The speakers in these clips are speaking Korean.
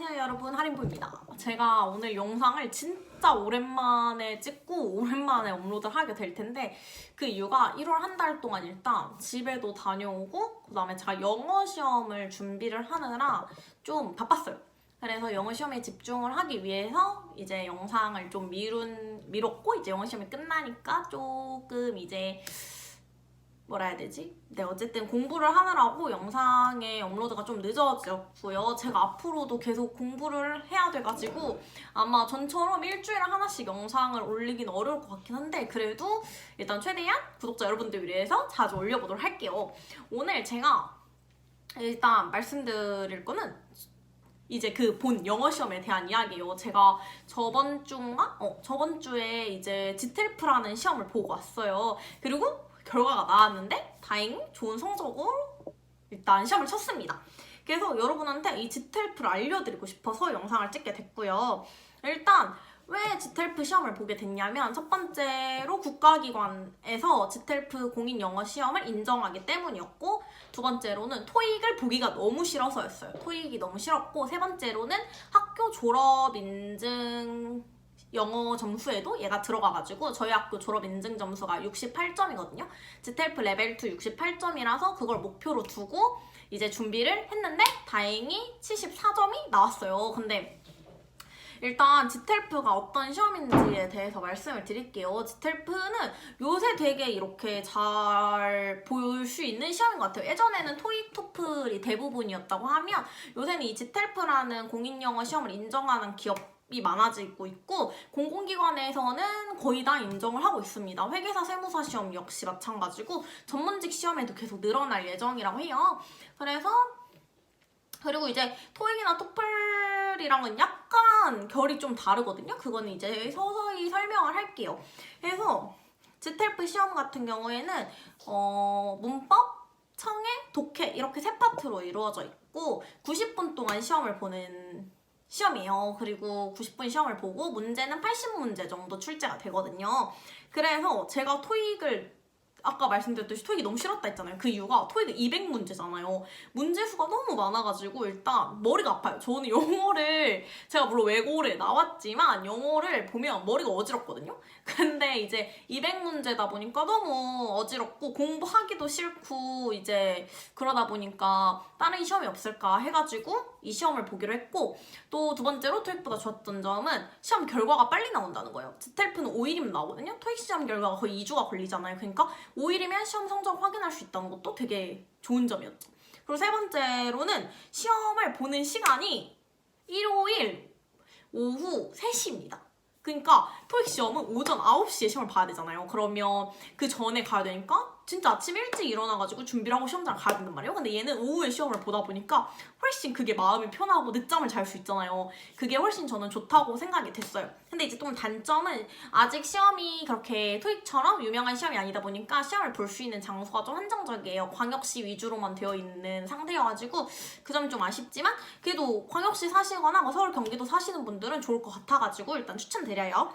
안녕하세요 여러분, 하림보입니다. 제가 오늘 영상을 진짜 오랜만에 찍고 오랜만에 업로드하게 될 텐데 그 이유가 1월 한 달 동안 일단 집에도 다녀오고 그다음에 제가 영어 시험을 준비를 하느라 좀 바빴어요. 그래서 영어 시험에 집중을 하기 위해서 이제 영상을 좀 미뤘고 이제 영어 시험이 끝나니까 조금 이제 뭐라 해야 되지? 네, 어쨌든 공부를 하느라고 영상의 업로드가 좀 늦어졌고요. 제가 앞으로도 계속 공부를 해야 돼가지고 아마 전처럼 일주일에 하나씩 영상을 올리긴 어려울 것 같긴 한데 그래도 일단 최대한 구독자 여러분들 위해서 자주 올려보도록 할게요. 오늘 제가 일단 말씀드릴 거는 이제 그 본 영어 시험에 대한 이야기예요. 제가 저번 주에 이제 지텔프라는 시험을 보고 왔어요. 그리고 결과가 나왔는데 다행히 좋은 성적으로 일단 시험을 쳤습니다. 그래서 여러분한테 이 지텔프를 알려드리고 싶어서 영상을 찍게 됐고요. 일단 왜 지텔프 시험을 보게 됐냐면 첫 번째로 국가기관에서 지텔프 공인영어 시험을 인정하기 때문이었고 두 번째로는 토익을 보기가 너무 싫어서였어요. 토익이 너무 싫었고 세 번째로는 학교 졸업 인증 영어 점수에도 얘가 들어가가지고 저희 학교 졸업 인증 점수가 68점이거든요. 지텔프 레벨 2 68점이라서 그걸 목표로 두고 이제 준비를 했는데 다행히 74점이 나왔어요. 근데 일단 지텔프가 어떤 시험인지에 대해서 말씀을 드릴게요. 지텔프는 요새 되게 이렇게 잘 볼 수 있는 시험인 것 같아요. 예전에는 토익, 토플이 대부분이었다고 하면 요새는 이 지텔프라는 공인영어 시험을 인정하는 기업이 많아지고 있고 공공기관에서는 거의 다 인정을 하고 있습니다. 회계사, 세무사 시험 역시 마찬가지고 전문직 시험에도 계속 늘어날 예정이라고 해요. 그리고 이제 토익이나 토플이랑은 약간 결이 좀 다르거든요. 그거는 이제 서서히 설명을 할게요. 그래서 지텔프 시험 같은 경우에는 문법, 청해, 독해 이렇게 세 파트로 이루어져 있고 90분 동안 시험을 보는 시험이에요. 그리고 90분 시험을 보고 문제는 80문제 정도 출제가 되거든요. 그래서 제가 토익을 아까 말씀드렸듯이 토익이 너무 싫었다 했잖아요. 그 이유가 토익이 200문제잖아요. 문제 수가 너무 많아가지고 일단 머리가 아파요. 저는 영어를 제가 물론 외고를 나왔지만 영어를 보면 머리가 어지럽거든요. 근데 이제 200문제다 보니까 너무 어지럽고 공부하기도 싫고 이제 그러다 보니까 다른 시험이 없을까 해가지고 이 시험을 보기로 했고 또 두 번째로 토익보다 좋았던 점은 시험 결과가 빨리 나온다는 거예요. 지텔프는 5일이면 나오거든요. 토익 시험 결과가 거의 2주가 걸리잖아요. 그러니까 5일이면 시험 성적 확인할 수 있다는 것도 되게 좋은 점이었죠. 그리고 세 번째로는 시험을 보는 시간이 일요일 오후 3시입니다. 그러니까 토익 시험은 오전 9시에 시험을 봐야 되잖아요. 그러면 그 전에 가야 되니까 진짜 아침 일찍 일어나가지고 준비를 하고 시험장 가야 된단 말이에요. 근데 얘는 오후에 시험을 보다 보니까 훨씬 그게 마음이 편하고 늦잠을 잘 수 있잖아요. 그게 훨씬 저는 좋다고 생각이 됐어요. 근데 이제 좀 단점은 아직 시험이 그렇게 토익처럼 유명한 시험이 아니다 보니까 시험을 볼 수 있는 장소가 좀 한정적이에요. 광역시 위주로만 되어 있는 상태여가지고 그 점이 좀 아쉽지만 그래도 광역시 사시거나 뭐 서울, 경기도 사시는 분들은 좋을 것 같아가지고 일단 추천드려요.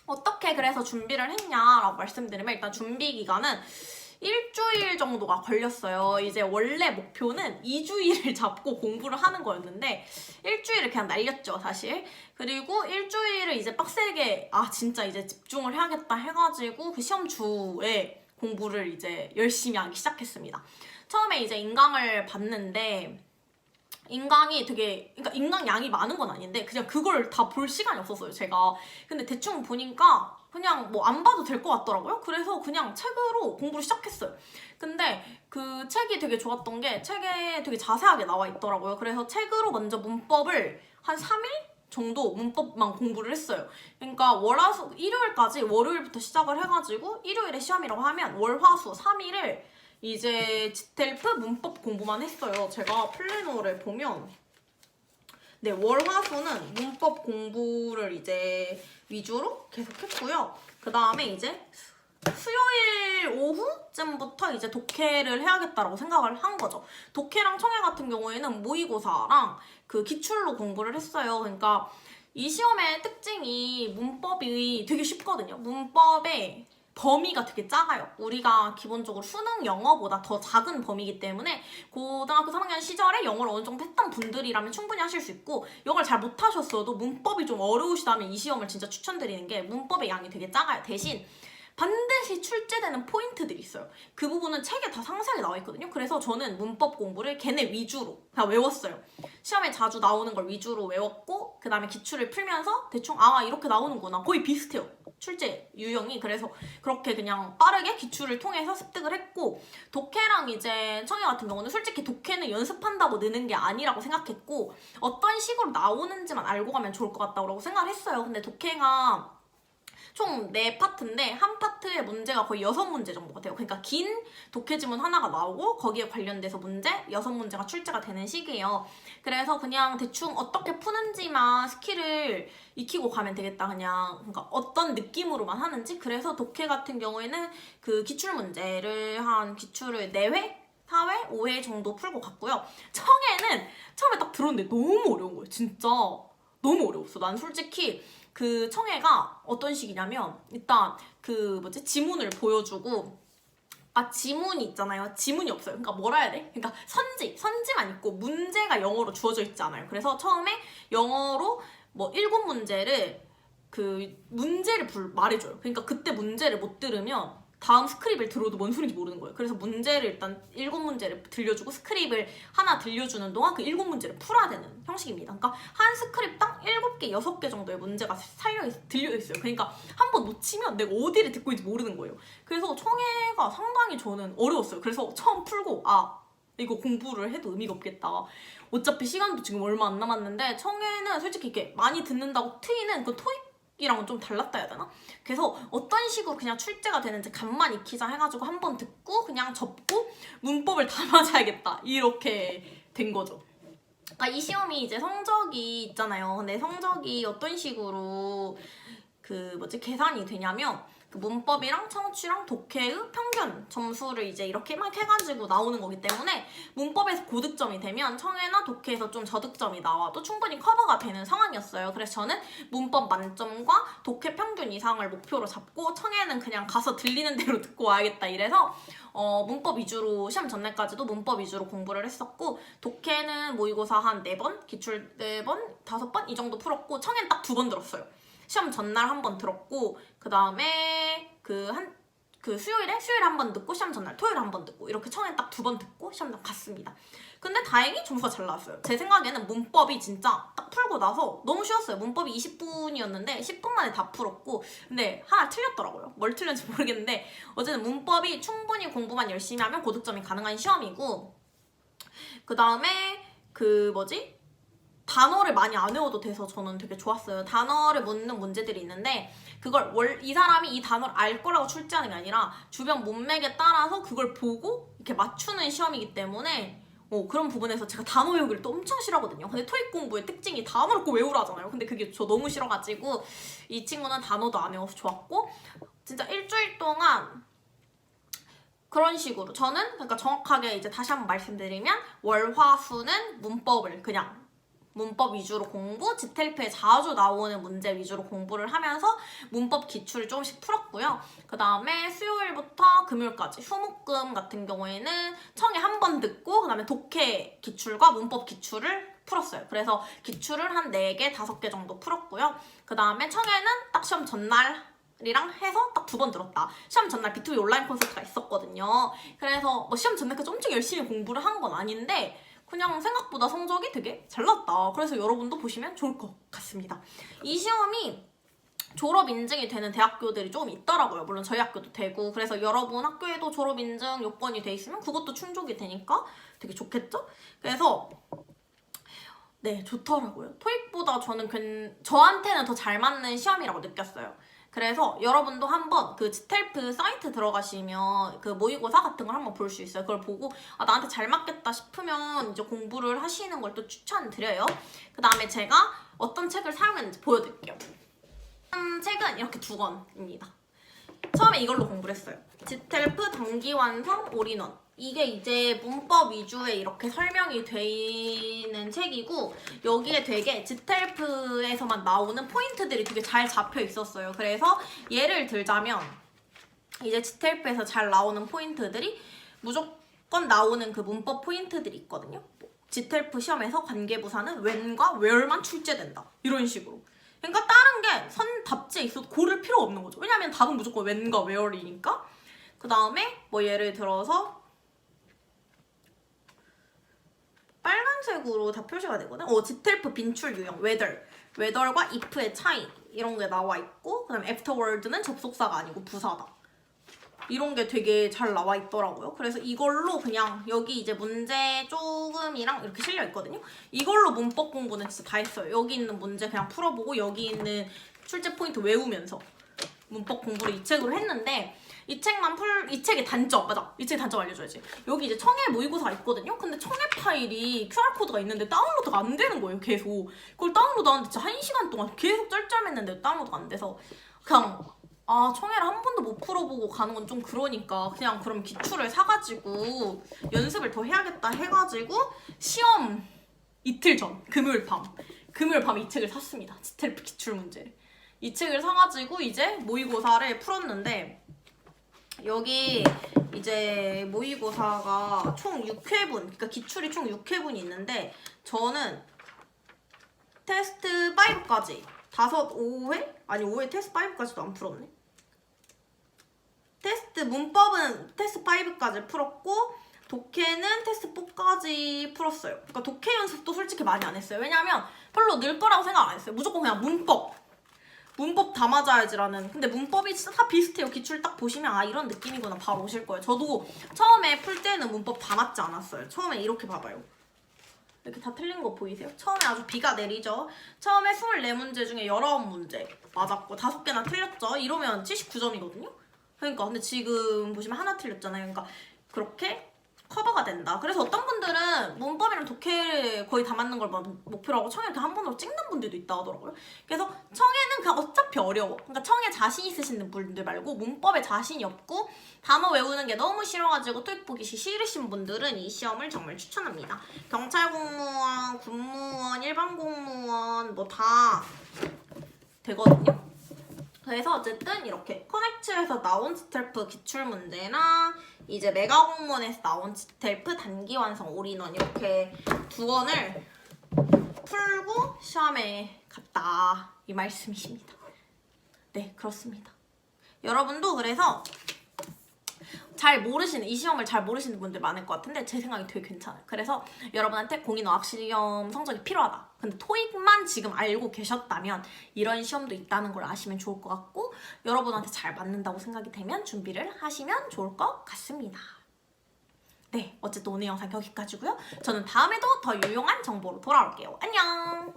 어떻게 그래서 준비를 했냐라고 말씀드리면 일단 준비 기간은 일주일 정도가 걸렸어요. 이제 원래 목표는 2주일을 잡고 공부를 하는 거였는데 일주일을 그냥 날렸죠, 사실. 그리고 일주일을 이제 빡세게 진짜 이제 집중을 해야겠다 해가지고 그 시험 주에 공부를 이제 열심히 하기 시작했습니다. 처음에 이제 인강을 봤는데 인강이 그러니까 인강 양이 많은 건 아닌데 그냥 그걸 다 볼 시간이 없었어요, 제가. 근데 대충 보니까 그냥 뭐 안 봐도 될 것 같더라고요. 그래서 그냥 책으로 공부를 시작했어요. 근데 그 책이 되게 좋았던 게 책에 되게 자세하게 나와 있더라고요. 그래서 책으로 먼저 문법을 한 3일 정도 문법만 공부를 했어요. 그러니까 월화수 일요일까지 월요일부터 시작을 해가지고 일요일에 시험이라고 하면 월화수 3일을 이제 지텔프 문법 공부만 했어요. 제가 플래너를 보면 네, 월화수는 문법 공부를 이제 위주로 계속 했고요. 그 다음에 이제 수요일 오후쯤부터 이제 독해를 해야겠다라고 생각을 한 거죠. 독해랑 청해 같은 경우에는 모의고사랑 그 기출로 공부를 했어요. 그러니까 이 시험의 특징이 문법이 되게 쉽거든요. 문법에 범위가 되게 작아요. 우리가 기본적으로 수능 영어보다 더 작은 범위이기 때문에 고등학교 3학년 시절에 영어를 어느 정도 했던 분들이라면 충분히 하실 수 있고, 영어를 잘 못하셨어도 문법이 좀 어려우시다면 이 시험을 진짜 추천드리는 게 문법의 양이 되게 작아요. 대신 반드시 출제되는 포인트들이 있어요. 그 부분은 책에 다 상세하게 나와 있거든요. 그래서 저는 문법 공부를 걔네 위주로 다 외웠어요. 시험에 자주 나오는 걸 위주로 외웠고, 그 다음에 기출을 풀면서 대충 이렇게 나오는구나. 거의 비슷해요. 출제 유형이. 그래서 그렇게 그냥 빠르게 기출을 통해서 습득을 했고, 독해랑 이제 청해 같은 경우는 솔직히 독해는 연습한다고 느는 게 아니라고 생각했고, 어떤 식으로 나오는지만 알고 가면 좋을 것 같다고 생각을 했어요. 근데 독해가 총 4파트인데 한 파트의 문제가 거의 6문제 정도가 돼요. 그러니까 긴 독해 지문 하나가 나오고 거기에 관련돼서 문제 6문제가 출제가 되는 식이에요. 그래서 그냥 대충 어떻게 푸는지만 스킬을 익히고 가면 되겠다. 그러니까 어떤 느낌으로만 하는지. 그래서 독해 같은 경우에는 그 기출문제를 기출을 4회? 4회? 5회 정도 풀고 갔고요. 청해는 처음에 딱 들었는데 너무 어려운 거예요. 진짜 너무 어려웠어. 난 솔직히 그 청해가 어떤 식이냐면, 일단 지문을 보여주고, 지문이 있잖아요. 지문이 없어요. 그러니까 뭐라 해야 돼? 그러니까 선지만 있고 문제가 영어로 주어져 있지 않아요. 그래서 처음에 영어로 7문제를 문제를 말해줘요. 그러니까 그때 문제를 못 들으면 다음 스크립을 들어도 뭔 소리인지 모르는 거예요. 그래서 문제를 일단 7문제를 들려주고 스크립을 하나 들려주는 동안 그 7문제를 풀어야 되는 형식입니다. 그러니까 한 스크립당 7개, 6개 정도의 문제가 들려있어요. 그러니까 한 번 놓치면 내가 어디를 듣고 있는지 모르는 거예요. 그래서 청해가 상당히 저는 어려웠어요. 그래서 처음 풀고 이거 공부를 해도 의미가 없겠다. 어차피 시간도 지금 얼마 안 남았는데 청해는 솔직히 이렇게 많이 듣는다고 트이는 그 토익이랑은 좀 달랐다 해야 되나? 그래서 어떤 식으로 그냥 출제가 되는지 간만 익히자 해가지고 한 번 듣고 그냥 접고 문법을 다 맞아야겠다 이렇게 된 거죠. 그러니까 이 시험이 이제 성적이 있잖아요. 근데 성적이 어떤 식으로 계산이 되냐면 문법이랑 청취랑 독해의 평균 점수를 이제 이렇게 막 해가지고 나오는 거기 때문에 문법에서 고득점이 되면 청해나 독해에서 좀 저득점이 나와도 충분히 커버가 되는 상황이었어요. 그래서 저는 문법 만점과 독해 평균 이상을 목표로 잡고 청해는 그냥 가서 들리는 대로 듣고 와야겠다 이래서 문법 위주로 시험 전날까지도 문법 위주로 공부를 했었고, 독해는 모의고사 한 4번, 기출 4번, 5번 이 정도 풀었고, 청해는 딱 2번 들었어요. 시험 전날 한 번 들었고, 그 다음에 수요일에 한 번 듣고, 시험 전날 토요일에 한 번 듣고, 이렇게 청해 딱 2번 듣고 시험장 갔습니다. 근데 다행히 점수가 잘 나왔어요. 제 생각에는 문법이 진짜 딱 풀고 나서 너무 쉬웠어요. 문법이 20분이었는데 10분 만에 다 풀었고, 근데 하나 틀렸더라고요. 뭘 틀렸는지 모르겠는데 어쨌든 문법이 충분히 공부만 열심히 하면 고득점이 가능한 시험이고, 그 다음에 단어를 많이 안 외워도 돼서 저는 되게 좋았어요. 단어를 묻는 문제들이 있는데 그걸 이 사람이 이 단어를 알 거라고 출제하는 게 아니라 주변 문맥에 따라서 그걸 보고 이렇게 맞추는 시험이기 때문에 그런 부분에서 제가 단어 외우기를 또 엄청 싫어하거든요. 근데 토익 공부의 특징이 단어를 꼭 외우라 하잖아요. 근데 그게 저 너무 싫어가지고 이 친구는 단어도 안 외워서 좋았고, 진짜 일주일 동안 그런 식으로 저는 그러니까 정확하게 이제 다시 한번 말씀드리면 월화수는 문법을 그냥 문법 위주로 공부, 지텔프에 자주 나오는 문제 위주로 공부를 하면서 문법 기출을 조금씩 풀었고요. 그 다음에 수요일부터 금요일까지 수목금 같은 경우에는 청해 한 번 듣고 그 다음에 독해 기출과 문법 기출을 풀었어요. 그래서 기출을 한 4개, 5개 정도 풀었고요. 그 다음에 청해는 딱 시험 전날 이랑 해서 딱 2번 들었다. 시험 전날 B2B 온라인 콘서트가 있었거든요. 그래서 시험 전날까지 엄청 열심히 공부를 한 건 아닌데 그냥 생각보다 성적이 되게 잘 나왔다. 그래서 여러분도 보시면 좋을 것 같습니다. 이 시험이 졸업 인증이 되는 대학교들이 좀 있더라고요. 물론 저희 학교도 되고, 그래서 여러분 학교에도 졸업 인증 요건이 돼 있으면 그것도 충족이 되니까 되게 좋겠죠? 그래서 네, 좋더라고요. 토익보다 저한테는 더 잘 맞는 시험이라고 느꼈어요. 그래서 여러분도 한번 지텔프 사이트 들어가시면 모의고사 같은 걸 한번 볼 수 있어요. 그걸 보고 나한테 잘 맞겠다 싶으면 이제 공부를 하시는 걸 또 추천드려요. 그 다음에 제가 어떤 책을 사용했는지 보여드릴게요. 책은 이렇게 2권입니다. 처음에 이걸로 공부를 했어요. 지텔프 단기완성 올인원. 이게 이제 문법 위주에 이렇게 설명이 돼 있는 책이고, 여기에 되게 지텔프에서만 나오는 포인트들이 되게 잘 잡혀 있었어요. 그래서 예를 들자면 이제 지텔프에서 잘 나오는 포인트들이 무조건 나오는 그 문법 포인트들이 있거든요. 지텔프 시험에서 관계부사는 when과 where만 출제된다. 이런 식으로. 그러니까 다른 게 선 답지에 있어도 고를 필요가 없는 거죠. 왜냐면 답은 무조건 when과 where이니까. 그 다음에 뭐 예를 들어서 빨간색으로 다 표시가 되거든. 지텔프 빈출 유형, whether과 if의 차이 이런 게 나와 있고, 그다음에 afterward는 접속사가 아니고 부사다. 이런 게 되게 잘 나와 있더라고요. 그래서 이걸로 그냥 여기 이제 문제 조금이랑 이렇게 실려 있거든요. 이걸로 문법 공부는 진짜 다 했어요. 여기 있는 문제 그냥 풀어보고 여기 있는 출제 포인트 외우면서 문법 공부를 이 책으로 했는데, 이 책의 단점, 맞아. 이 책의 단점 알려줘야지. 여기 이제 청해 모의고사가 있거든요. 근데 청해 파일이 QR코드가 있는데 다운로드가 안 되는 거예요, 계속. 그걸 다운로드 하는데 진짜 1시간 동안 계속 쩔쩔맸는데 다운로드가 안 돼서 그냥 청해를 한 번도 못 풀어보고 가는 건 좀 그러니까 그냥 그럼 기출을 사가지고 연습을 더 해야겠다 해가지고 시험 이틀 전, 금요일 밤 이 책을 샀습니다. 지텔프 기출 문제. 이 책을 사가지고 이제 모의고사를 풀었는데, 여기 이제 모의고사가 총 6회분, 그러니까 기출이 총 6회분이 있는데 저는 테스트 5까지 5회? 아니 5회 테스트 5까지도 안 풀었네. 문법은 테스트 5까지 풀었고 독해는 테스트 4까지 풀었어요. 그러니까 독해 연습도 솔직히 많이 안 했어요. 왜냐면 별로 늘 거라고 생각 안 했어요. 무조건 그냥 문법 다 맞아야지라는. 근데 문법이 진짜 다 비슷해요. 기출 딱 보시면 이런 느낌이구나 바로 오실 거예요. 저도 처음에 풀 때는 문법 다 맞지 않았어요. 처음에 이렇게 봐봐요. 이렇게 다 틀린 거 보이세요? 처음에 아주 비가 내리죠. 처음에 24문제 중에 19문제 맞았고 5개나 틀렸죠. 이러면 79점이거든요. 그러니까 근데 지금 보시면 하나 틀렸잖아요. 그러니까 그렇게 커버가 된다. 그래서 어떤 분들은 문법이랑 독해를 거의 다 맞는 걸 목표로 하고 청해 이렇게 한 번으로 찍는 분들도 있다 하더라고요. 그래서 청해는 그냥 어차피 어려워. 그러니까 청해 자신 있으신 분들 말고 문법에 자신이 없고 단어 외우는 게 너무 싫어가지고 토익 보기 싫으신 분들은 이 시험을 정말 추천합니다. 경찰 공무원, 군무원, 일반 공무원 뭐 다 되거든요. 그래서 어쨌든 이렇게 커넥트에서 나온 지텔프 기출문제랑 이제 메가 공무원에서 나온 지텔프 단기 완성 올인원 이렇게 2권을 풀고 시험에 갔다 이 말씀이십니다. 네, 그렇습니다. 여러분도 그래서 이 시험을 잘 모르시는 분들 많을 것 같은데 제 생각이 되게 괜찮아요. 그래서 여러분한테 공인어학시험 성적이 필요하다. 근데 토익만 지금 알고 계셨다면 이런 시험도 있다는 걸 아시면 좋을 것 같고, 여러분한테 잘 맞는다고 생각이 되면 준비를 하시면 좋을 것 같습니다. 네, 어쨌든 오늘 영상 여기까지고요. 저는 다음에도 더 유용한 정보로 돌아올게요. 안녕!